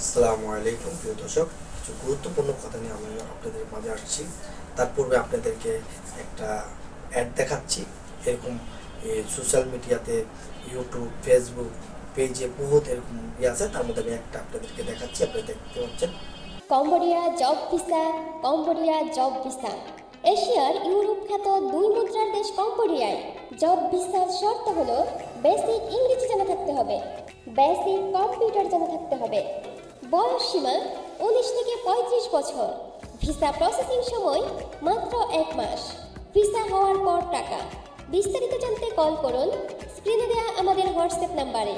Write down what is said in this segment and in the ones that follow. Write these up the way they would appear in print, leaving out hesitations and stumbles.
আসসালামু আলাইকুম প্রিয় দর্শক, কিছু গুরুত্বপূর্ণ কথা নিয়ে আমি আপনাদের মাঝে আসছি। তার পূর্বে আপনাদেরকে একটা অ্যাড দেখাচ্ছি। এরকম সোশ্যাল মিডিয়াতে ইউটিউব, ফেসবুক পেজে বহুত এরকম আছে, তার মধ্যে আমি একটা আপনাদেরকে দেখাচ্ছি। আপনারা দেখতে পাচ্ছেন Cambodia job visa. Cambodia job visa এশিয়ার ইউরোপ খ্যাত দুই মুদ্রার দেশ কম্বোডিয়ায় জব ভিসার শর্ত হলো বেসিক ইংরেজি জানা থাকতে হবে, বেসিক কম্পিউটার জানা থাকতে হবে, বয়স সীমা 19 থেকে 35 বছর, ভিসা প্রসেসিং সময় মাত্র 1 মাস, ভিসা হওয়ার পর টাকা। বিস্তারিত জানতে কল করুন স্ক্রিনে দেওয়া আমাদের হোয়াটসঅ্যাপ নাম্বারে।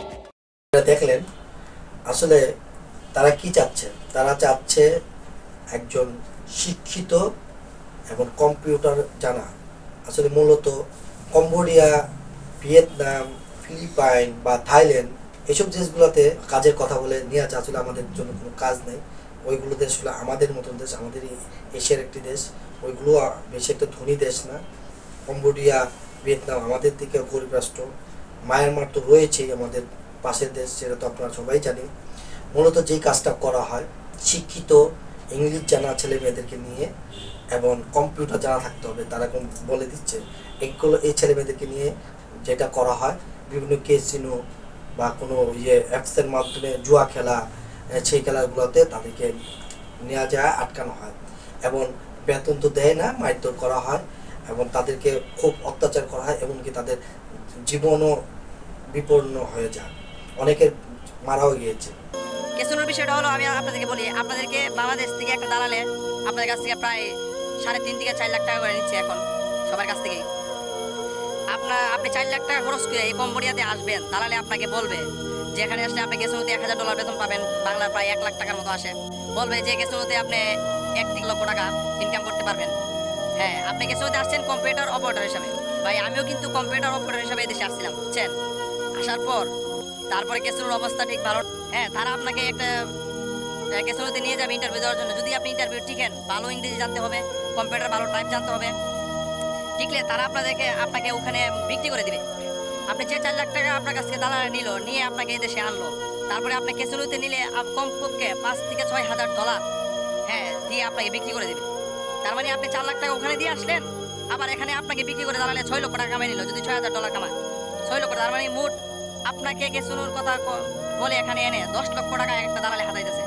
দেখলেন আসলে তারা কি চাচ্ছে। তারা চাচ্ছে একজন শিক্ষিত এবং কম্পিউটার জানা। আসলে মূলত কম্বোডিয়া, ভিয়েতনাম, ফিলিপাইন বা থাইল্যান্ড এসব দেশগুলোতে কাজের কথা বলে নিয়ে আছে। আসলে আমাদের জন্য কোনো কাজ নেই। ওইগুলো দেশ হলো আমাদের মতন দেশ, আমাদের এশিয়ার একটি দেশ। ওইগুলো বেশি একটা ধনী দেশ না। কম্বোডিয়া, ভিয়েতনাম আমাদের দিকে গরিব রাষ্ট্র। মায়ানমার তো রয়েছেই আমাদের পাশের দেশ, সেটা তো আপনারা সবাই জানেন। মূলত যেই কাজটা করা হয়, শিক্ষিত ইংলিশ জানা ছেলে মেয়েদেরকে নিয়ে এবং কম্পিউটার জানা থাকতে হবে। তারা বলে দিচ্ছে এই ছেলে মেয়েদেরকে নিয়ে যেটা করা হয়, বিভিন্ন ক্যাসিনো বা কোনো অ্যাপসের মাধ্যমে জুয়া খেলা, সেই খেলাগুলোতে তাদেরকে নেওয়া যায়, আটকানো হয় এবং বেতন তো দেয় না, মারধর করা হয় এবং তাদেরকে খুব অত্যাচার করা হয়, এমনকি তাদের জীবনও বিপন্ন হয়ে যায়। অনেকের মারাও গিয়েছে। ক্যাসিনোর বিষয়টা হলো, আমি আপনাদেরকে বলি, আপনাদেরকে বাংলাদেশ থেকে একটা দালালে আপনাদের কাছ থেকে প্রায় 3.5 থেকে 4 লাখ টাকা করে নিচ্ছে এখন সবার কাছ থেকেই। আপনি 4 লাখ টাকা খরচ করে এই কম্বোডিয়াতে আসবেন, দালালে আপনাকে বলবে যে এখানে আসলে আপনি ক্যাসিনোতে $1000 বেতন পাবেন, বাংলার প্রায় 1 লাখ টাকার মতো আসে। বলবে যে ক্যাসিনোতে আপনি 1 লক্ষ টাকা ইনকাম করতে পারবেন। হ্যাঁ, আপনি ক্যাসিনোতে আসছেন কম্পিউটার অপারেটর হিসাবে। ভাই আমিও কিন্তু কম্পিউটার অপারেটর হিসাবে এদেশে আসছিলাম, বুঝছেন। আসার পর তারপরে ক্যাসিনোর অবস্থা ঠিক ভালো। হ্যাঁ, তারা আপনাকে একটা ক্যাসিনোতে নিয়ে যাবে ইন্টারভিউ দেওয়ার জন্য। যদি আপনি ইন্টারভিউ টিকেন, ভালো ইংরেজি জানতে হবে, কম্পিউটার ভালো টাইপ জানতে হবে। টিকলে তারা আপনাকে ওখানে বিক্রি করে দিবে। আপনি যে 4 লাখ টাকা আপনার কাছ থেকে দালালে নিয়ে আপনাকে এই দেশে আনলো, তারপরে আপনি ক্যাসিনোতে নিলে কমপক্ষে $5 থেকে $6,000 হ্যাঁ দিয়ে আপনাকে বিক্রি করে দিবে। তার মানে আপনি 4 লাখ টাকা ওখানে দিয়ে আসলেন, আবার এখানে আপনাকে বিক্রি করে দালালে 6 লক্ষ টাকা কামাই নিল। যদি $6,000 কামায়, 6 লক্ষ, তার মানে মোট আপনাকে ক্যাসিনোর কথা বলে এখানে এনে 10 লক্ষ টাকা একটা দালালে হাতাইতেছে।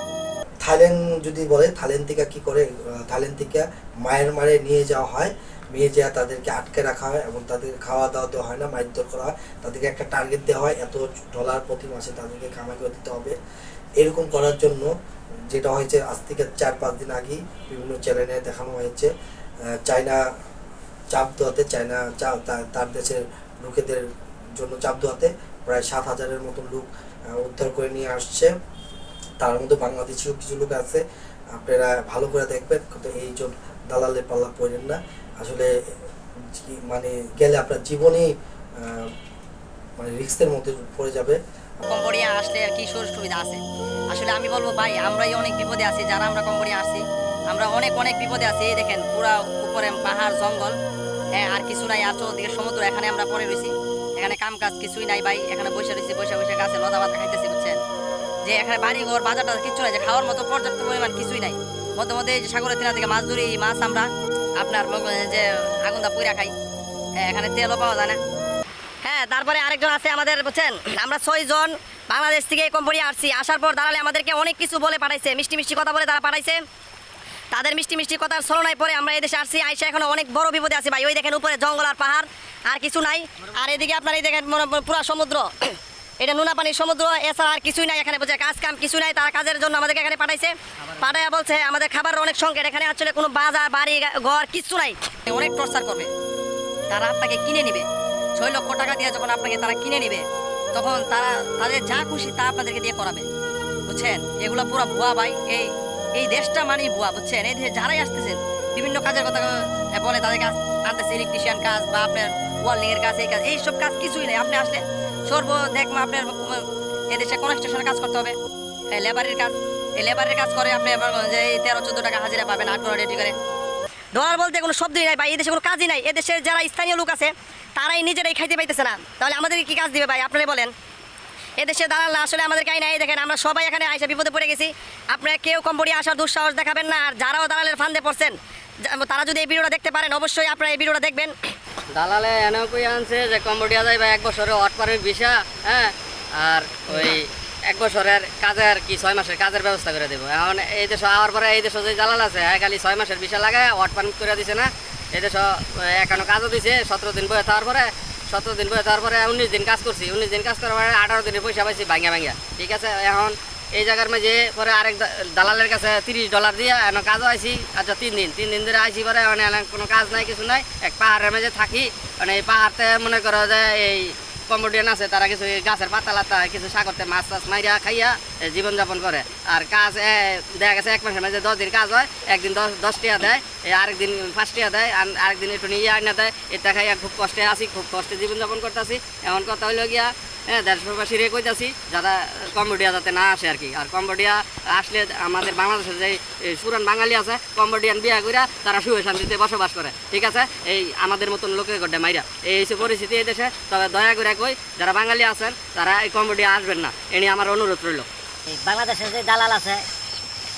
থাইল্যান্ড যদি বলে, থাইল্যান্ড থেকে কি করে, থাইল্যান্ড থেকে মায়ানমারে নিয়ে যাওয়া হয়, নিয়ে যাওয়া তাদেরকে আটকে রাখা হয় এবং তাদের খাওয়া দাওয়া দেওয়া হয় না, মারধর করা হয়। তাদেরকে একটা টার্গেট দেওয়া হয়, এত ডলার প্রতি মাসে তাদেরকে কামাই করে দিতে হবে। এরকম করার জন্য যেটা হয়েছে, আজ থেকে 4-5 দিন আগেই বিভিন্ন চ্যানেলে দেখানো হয়েছে, চায়না চাপ দেওয়াতে, তার দেশের লোকেদের জন্য চাপ দেওয়াতে প্রায় 7,000-এর মতন লোক উদ্ধার করে নিয়ে আসছে। তার মধ্যে বাংলাদেশিও কিছু লোক আছে। আপনারা ভালো করে দেখবেন, কিন্তু এই যে দালালের পাল্লা পড়েন না। আসলে মানে গেলে আপনার জীবনেই মানে রিস্কের মধ্যে পড়ে যাবে। কম্বোডিয়া আসলে আর কি সুযোগ সুবিধা আছে? আসলে আমি বলবো ভাই, আমরাই অনেক বিপদে আছি। যারা আমরা কম্বোডিয়া আসছি, আমরা অনেক বিপদে আছি। এই দেখেন পুরা উপরে পাহাড় জঙ্গল, হ্যাঁ আর কিছু নাই, আর চৌদিকে সমুদ্র। এখানে আমরা পড়ে রয়েছি, এখানে কাম কাজ কিছুই নাই ভাই। এখানে বসে রয়েছি, বসে গাছে লতা পাতা খাইতেছি, বুঝছেন। যে এখানে বাড়ি ঘর বাজারটা কিছু নাই, যে খাওয়ার মতো পর্যাপ্ত পরিমাণ কিছুই নাই। মধ্যে এই যে সাগরের তীরা থেকে মাছ ধরি, মাছ আমরা আপনার যে আগুনটা পুইরা খাই। হ্যাঁ, এখানে তেলও পাওয়া যায় না। হ্যাঁ, তারপরে আরেকজন আছে আমাদের, বুঝছেন। আমরা 6 জন বাংলাদেশ থেকে কম্বোডিয়া আসছি। আসার পর দাঁড়ালে আমাদেরকে অনেক কিছু বলে পাঠাইছে, মিষ্টি কথা বলে তারা পাঠাইছে। তাদের মিষ্টি কথার ছলনায় পরে আমরা এই দেশে আসছি। আইসা এখন অনেক বড় বিপদে আছি ভাই। ওই দেখেন উপরে জঙ্গল আর পাহাড়, আর কিছু নাই। আর এদিকে আপনার এই দেখেন পুরা সমুদ্র, এটা নুনা পানির সমুদ্র, এছাড়া আর কিছুই নাই এখানে, বুঝে কাজ কাম কিছু নাই। তারা কাজের জন্য আমাদেরকে এখানে পাঠাইছে। পাঠাইয়া বলছে আমাদের খাবারের অনেক সংকট, এখানে আসলে কোনো বাজার বাড়ি ঘর কিছু নাই। অনেক টর্চার করবে, তারা আপনাকে কিনে নিবে। 6 লক্ষ টাকা দিয়ে যখন আপনাকে তারা কিনে নিবে, তখন তাদের যা খুশি তা আপনাদেরকে দিয়ে করাবে, বুঝছেন। এগুলো পুরো ভুয়া ভাই। এই দেশটা মানেই ভুয়া, বুঝছেন। এই দেশে যারাই আসতেছেন বিভিন্ন কাজের কথা বলে, তাদের কাজ আনতেছে, ইলেকট্রিশিয়ান কাজ বা আপনার ওয়ার্ল্ডিং এর কাজ, এইসব কাজ কিছুই নেই। আপনি আসলে দেখবেন আপনার এদেশে কনস্ট্রাকশনের কাজ করতে হবে, লেবারের কাজ। এই লেবারের কাজ করে আপনি যে 13-14 টাকা হাজিরা পাবেন, 8 ডলার রেডি করে। ডলার বলতে কোনো শব্দই নাই ভাই, এদেশে কোনো কাজই নাই। এদেশের যারা স্থানীয় লোক আছে তারাই নিজেরাই খাইতে পাইতেছে না, তাহলে আমাদের কি কাজ দিবে ভাই? আপনারাই বলেন। এদেশে দালালরা আসলে আমাদের কাহিনী এই দেখেন, আমরা সবাই এখানে আইসা বিপদে পড়ে গেছি। আপনারা কেউ কম্বোডিয়া আসার দুঃসাহস দেখাবেন না। আর যারাও দালালের ফান্দে পড়ছেন, তারা যদি এই ভিডিওটা দেখতে পারেন, অবশ্যই আপনারা এই ভিডিওটা দেখবেন। দালালে এনে কই আনছে যে কম্বোডিয়া যাইবা 1 বছরে ওয়ার্ক পারমিট ভিসা, হ্যাঁ, আর ওই 1 বছরের কাজের কি 6 মাসের কাজের ব্যবস্থা করে দেবো। এখন এই দেশ আওয়ার পরে এই দেশে যে দালাল আছে, হ্যাঁ, খালি 6 মাসের ভিসা লাগায় ওয়ার্ক পারমিট করে দিছে না। এই দেশ এখনো কাজও দিছে 17 দিন বয়ে থাকার পরে, 17 দিন বয়ে থাকার পরে 19 দিন কাজ করছি। 19 দিন কাজ করার পরে 18 দিনের পয়সা পাইছি ভাঙ্গা ভাঙ্গা, ঠিক আছে। এখন এই জায়গার মাঝে পরে আরেক দালালের কাছে $30 দিয়ে এখন কাজও আইছি। আচ্ছা 3 দিন ধরে আইছি পরে মানে কোনো কাজ নাই, কিছু নাই, এক পাহাড়ের মাঝে থাকি। মানে এই পাহাড়তে মনে করো যে এই কম্বোডিয়ান আছে, তারা কিছু গাছের পাতা লাতা কিছু সাগরতে মাছ টাছ মাইরা খাইয়া জীবনযাপন করে। আর কাজ দেখা গেছে 1 মাসের মাঝে 10 দিন কাজ হয়, একদিন 10 টাকা দেয়, আরেকদিন 5 টাকা দেয়, আরেকদিন একটু নিয়ে আনা দেয়। এটা খাইয়া খুব কষ্টে আছি, খুব কষ্টে জীবনযাপন করতেছি। এমন কথা হইল গিয়া, হ্যাঁ, দেশবাসীরে কইতাছি যারা কম্বোডিয়া যাতে না আসে আর কি। আর কম্বোডিয়া আসলে আমাদের বাংলাদেশের যে পুরান বাঙালি আছে, কম্বোডিয়ান বিয়া কইরা তারা সুখে শান্তিতে বসবাস করে, ঠিক আছে। এই আমাদের মতন লোকের গড্ডে মাইরা এই হচ্ছে পরিস্থিতি এই দেশে। তবে দয়া করে কই, যারা বাঙালি আছেন তারা এই কম্বোডিয়া আসবেন না, এ নিয়ে আমার অনুরোধ রইল। বাংলাদেশের যে দালাল আছে,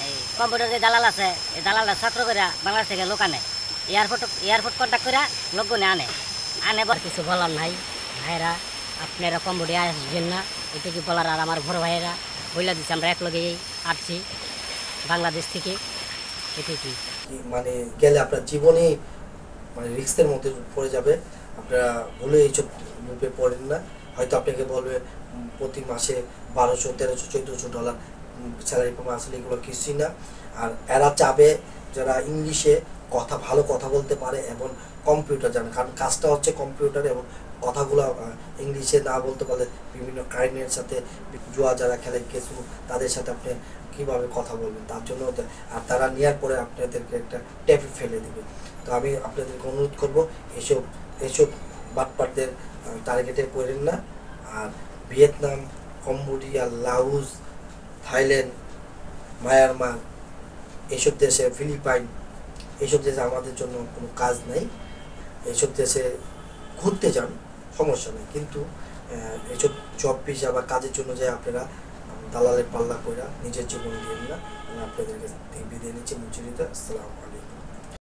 এই কম্পিউটার যে দালাল আছে, এই দালালটা ছাত্র করে বাংলাদেশ থেকে লোক আনে, এয়ারপোর্ট কন্ট্যাক্ট করে লোকগুলো আনে কিছু বলার নাই। ভাইরা আপনারা কম্বোডিয়া আসবেন না, এটা কি বলার। আর আমার বড় ভাইয়েরা বইলা দিচ্ছে, আমরা একলগেই আসছি বাংলাদেশ থেকে। এটা কি মানে গেলে আপনার জীবনেই মানে রিস্কের মধ্যে পড়ে যাবে। আপনারা ভুলে এইসব গ্রুপে পড়েন না। হয়তো আপনাকে বলবে প্রতি মাসে $1200, $1300, $1400 স্যালারি পাবে, আসলে এগুলো কিছুই না। আর এরা চাবে যারা ইংলিশে ভালো কথা বলতে পারে এবং কম্পিউটার জানে, কারণ কাজটা হচ্ছে কম্পিউটার। এবং কথাগুলো ইংলিশে না বলতে পারলে বিভিন্ন ক্রাইমের সাথে, জুয়া যারা খেলে কিছু, তাদের সাথে আপনি কীভাবে কথা বলবেন তার জন্য। আর তারা নেওয়ার পরে আপনাদেরকে একটা ট্যাপে ফেলে দেবে। তো আমি আপনাদেরকে অনুরোধ করব, এসব বাটপারদের টার্গেটে পড়েন না। আর Vietnam, Cambodia, Laos, Thailand, Myanmar, এইসব দেশে, ফিলিপাইন, এইসব দেশে আমাদের জন্য কোনো কাজ নেই। এইসব দেশে ঘুরতে যান, সমস্যা নেই, কিন্তু এইসব জব ভিসা বা কাজের জন্য যে আপনারা দালালের পাল্লা করে নিজের জীবন দিন না। আমি আপনাদের কাছে বিদায় নিচ্ছি। মুজিরিতা, আসসালামু আলাইকুম।